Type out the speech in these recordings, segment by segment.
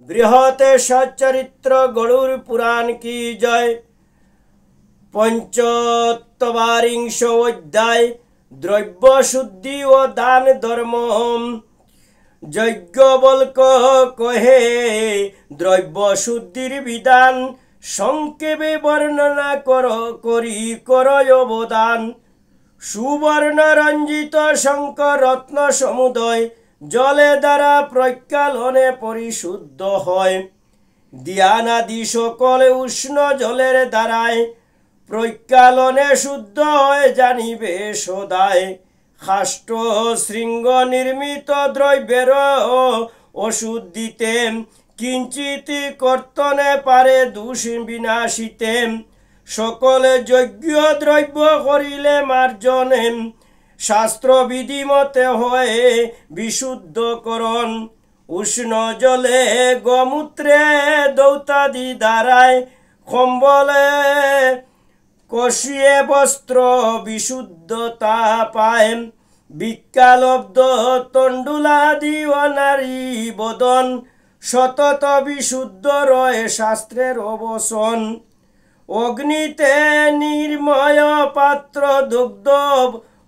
बृहत सच्चरित्र गरुड़ पुराण की जय। 75 अध्याय द्रव्य शुद्धि व दान धर्म। यज्ञवल्क कहे द्रव्य शुद्धिर विधान संक्षेपे वर्णना कर अवदान। सुवर्ण रंजित शंख रत्न समुदय जले द्वारा प्रक्षालने परिशुद्ध हय। ध्यानादि सकल उष्ण जलेर द्वाराय प्रक्षालने शुद्ध हय जानिबे सदाय। काष्ठ शृंग निर्मित द्रव्येर अशुद्धिते किंचित कर्तने पारे दोष विनाशिते। सकल यज्ञ द्रव्य करिले मार्जने शास्त्र विधि मते हय विशुद्धकरण। उष्ण जले गोमूत्रे दौतादि द्वाराय कम्बले कषिये वस्त्र विशुद्धता पाय। विज्ञालब्ध तंडुलादि अनारी बदन सतत विशुद्ध रहे शास्त्रेर अवसन। अग्निते निर्मय पात्र दुग्ध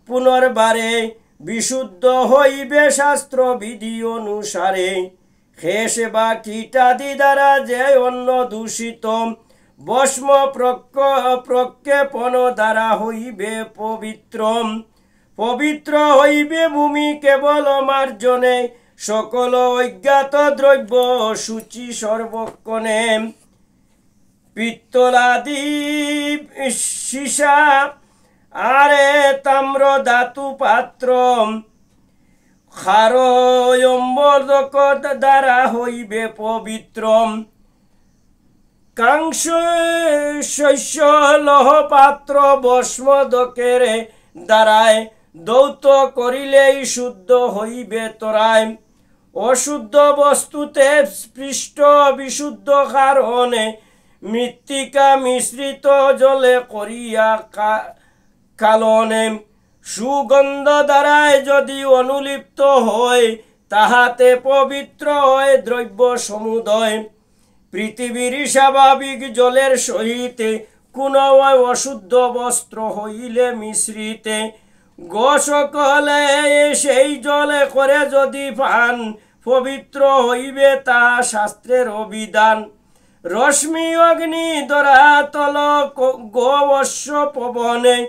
पुनर्बारे विशुद्ध हইবে शास्त्र विधि अनुसारे। खेस बा कीटादि द्वारा जे अन्न दूषित भस्म प्रक्षेपण द्वारा हইবে पवित्र। पवित्र हইবে भूमि केवल मार्जने सकल अज्ञात द्रव्य शुचि सर्वक्षणे। पित्तलादि सीसा आरे ताम्र धातु पात्र क्षारोयम्बरक द्वारा हইবে पवित्र। कांस शस्य लौह पात्र भस्मदकेर द्वाराय दौत करिलेई शुद्ध हইবে तराय। अशुद्ध वस्तुते स्पृष्ट विशुद्ध कारणे मृत्तिका मिश्रित जले करिया कालने। सुगंध द्वाराय यदि अनुलिप्त हय ताहाते पवित्र हय द्रव्य समुदय। पृथिवीर स्वाभाविक जलेर सहित कोनो अशुद्ध वस्त्र हইলে मिश्रिते गोसकले सेई जले करे यदि पान पवित्र हইবে ता शास्त्रेर अभिधान। रश्मि अग्नि धरातल गोवश्य पवने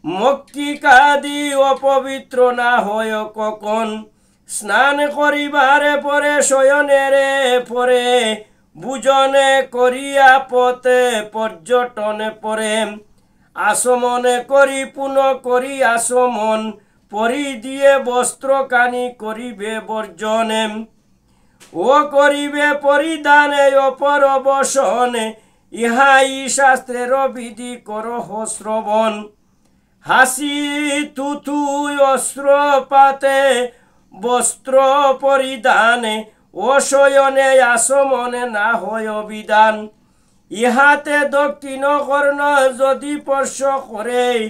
मक्षिकादि अपवित्र ना हय कखन। स्नान करिबारे परे शयनेरे परे भोजने करिया पथे पर्यटने परे आसमने करि पुनः करि आसमन परि दिए वस्त्र कानि करिबे वर्जने। ओ करिबे परिधाने अपर बसने इहाई शास्त्रेर विधि करह श्रवण। हासि थुथु अस्त्रपाते वस्त्र परिधाने अशयने आसमने ना हय विधान। इहाते दक्षिण कर्ण यदि स्पर्श करे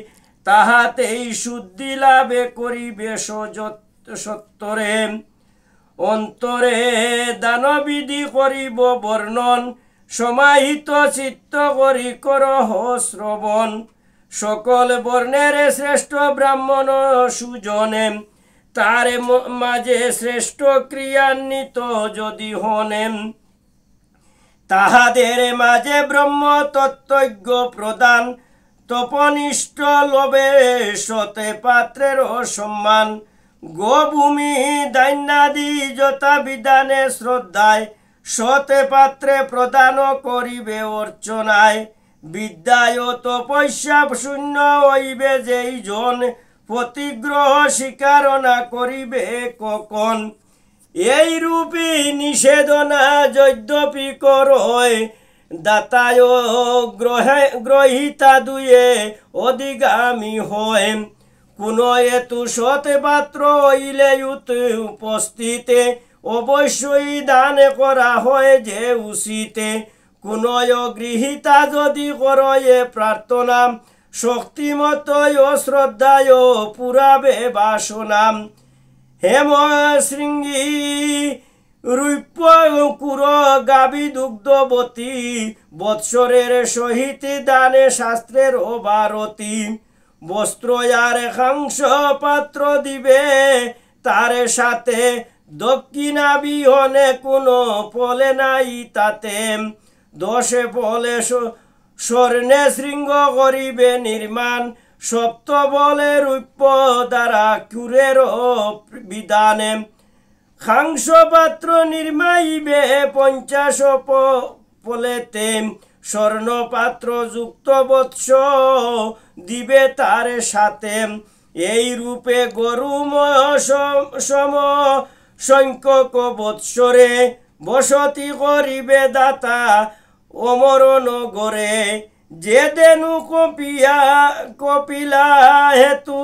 ताहातेई शुद्धि लाभे करिबे सत्तरे। अंतरे दान विधि करिब वर्णन समाहित चित्त करि करह श्रवण। सकल वर्णेर श्रेष्ठ ब्राह्मण सुजने तारे माजे श्रेष्ठ क्रियान्वित यदि हने। ताहादेर माजे ब्रह्म तत्त्वज्ञ प्रदान तपनिष्ठ लोभे सते पात्रेर सम्मान। गोभूमि दैन्यादि यथा विधाने श्रद्धाय सते पात्रे प्रदान करिबे अर्चनाय। विद्याय तपस्या शून्य हইবে যেই জন प्रतिग्रह स्वीकार ना करिबे कखन। এই রূপে নিষেধনা যদ্যপি করয় দাতায় গ্রহিতা দুয়ে অধিগামী হয়। কোন হেতু সতে পাত্র হইলে উপস্থিতে অবশ্যই দান করা হয় যে উচিতে। কোন গৃহীতা যদি করে প্রার্থনা শক্তিমতয় শ্রদ্ধায় পুরাবে বাসনা। हेम श्रृंगी রূপ্য কুর গাবি দুগ্ধবতী বৎসরের সহিত দানে শাস্ত্রের ভারতী বস্ত্র আর হাংস পাত্র দিবে তার সাথে দক্ষিণা বিহনে কোনো ফলে নাই তাতে দশে ফলে স্বর্ণে শৃঙ্গ করিবে নির্মাণ সপ্ত বলে রূপ্য দ্বারা কুরের বিধানে হাংস পাত্র নির্মাইবে 50 ফলেতে স্বর্ণ পাত্র যুক্ত বৎস দিবে তার সাথে এই রূপে গরুময় সম সংখ্যক বৎসরে বসতি করিবে দাতা অমর নগরে যে দেনু কপিলা হেতু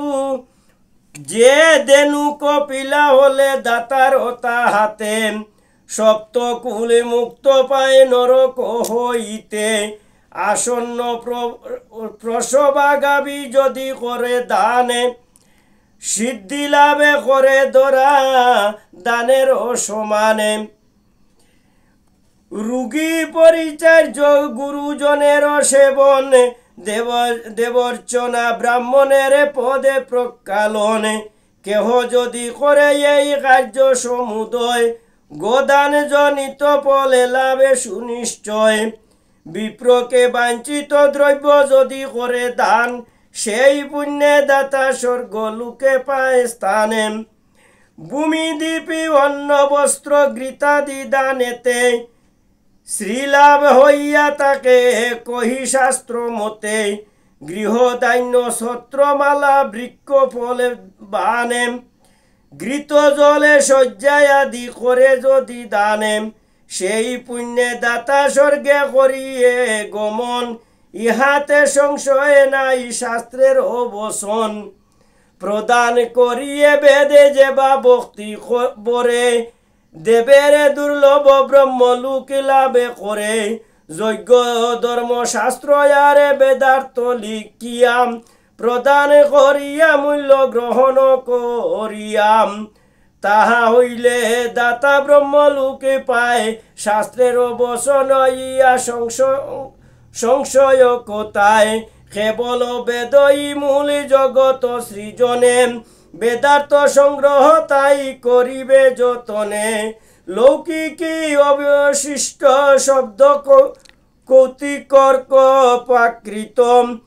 যে দেনু কপিলা হলে দাতার তাহাতে সপ্ত কুলে মুক্ত পায় নরক হইতে আসন্ন প্রসবাগাবী যদি করে দানে সিদ্ধি লাভে করে ধরা দানের সমানে রুগী পরিচর্য গুরুজনের সেবন দেবর্চনা ব্রাহ্মণের পদে প্রকালনে কেহ যদি করে এই কার্য সমুদয় গোদান জনিত ফলে লাভে সুনিশ্চয় বিপ্রকে বাঞ্ছিত দ্রব্য যদি করে দান সেই পুণ্যে দাতা স্বর্গ লোকে পায় স্থানে ভূমি দ্বীপী অন্ন বস্ত্র গৃতাদি দানেতে শ্রীলাভ হইয়া তাকে কহি শাস্ত্র মতে গৃহদান্য ছত্রমালা বৃক্ষ ফলে বানে ঘৃত জলে শয্যায় আদি করে যদি দানে সেই পুণ্যে দাতা স্বর্গে করিয়ে গমন ইহাতে সংশয় নাই শাস্ত্রের অবসন প্রদান করিয়ে বেদে যে বা ভক্তি বরে দেবের দুর্লভ ব্রহ্মলোক লাভে করে যজ্ঞ ধর্ম শাস্ত্র আরে বেদার্থ লিখিয়াম প্রদান করিয়া মূল্য গ্রহণ করিয়াম তাহা হইলে দাতা ব্রহ্মলোকে পায় শাস্ত্রের বচন ইয়া সংশয় কোথায় কেবল বেদই মূল জগত সৃজনে বেদার্থ সংগ্রহ তাই করিবে যতনে লৌকিকী অবশিষ্ট শব্দ কৌতিকর্ক প্রাকৃতম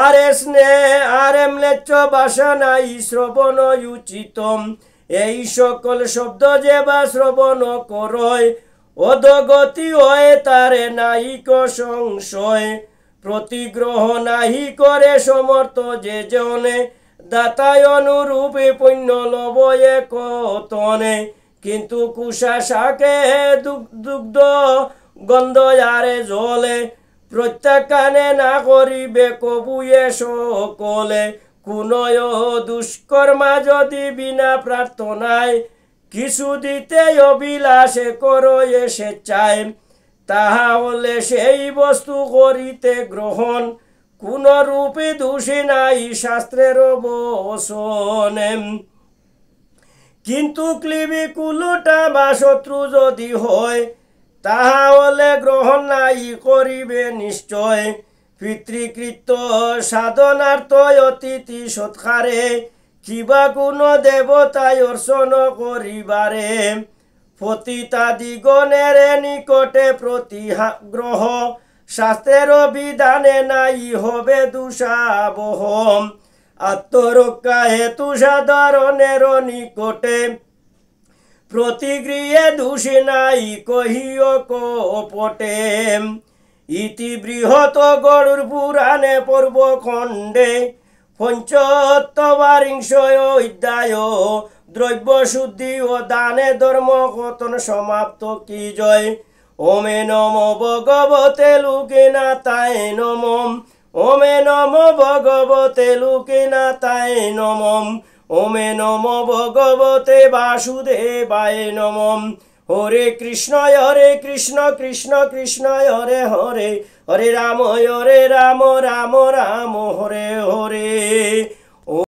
আরে স্নেহ আরে ম্লেচ্ছ ভাষা নাই শ্রবণ উচিতম এই সকল শব্দ যে বা শ্রবণ করয় অধগতি হয় তারে নাহিক সংশয় প্রতিগ্রহ নাহি করে সমর্থ যে জনে দাতায় অনুরূপে পুণ্য লবয়ে কতনে কিন্তু কুষা শাকে দুগ্ধ গন্ধ আরে জলে প্রত্যাখ্যানে না করিবে কবুয়ে সকলে কুনয় দুষ্কর্মা যদি বিনা প্রার্থনায় কিছু দিতে অভিলাষে করো এসে চায় তাহা হলে সেই বস্তু করিতে গ্রহণ কোন রূপে দোষী নাই শাস্ত্রের বসনে কিন্তু ক্লিবি কুলুটা বা শত্রু যদি হয় তাহা হলে গ্রহণ নাই করিবে নিশ্চয় পিতৃকৃত সাধনার্থ অতিথি সৎকারে কিবা কোন দেবতায় অর্চন করিবারে পতিতাদিগণের নিকটে প্রতিগ্রহ শাস্ত্রের বিধানে নাই হবে দুষাবহ আত্মরক্ষা হেতু সাধারণের নিকটে প্রতিগৃহে দোষী নাই কহিও কপটে ইতি বৃহৎ গরুর পুরাণে পূর্ব খণ্ডে 75 অধ্যায় দ্রব্য শুদ্ধি ও দানে ধর্ম কতন সমাপ্ত কি জয় ওমে নম ভগবতে লোকেনাথায় নমঃ ওমে নম ভগবতে লোকেনাথায় নমঃ ওমে নম ভগবতে বাসুদেবায় নমঃ হরে কৃষ্ণ কৃষ্ণ কৃষ্ণ হরে হরে হরে রাম রাম রাম হরে হরে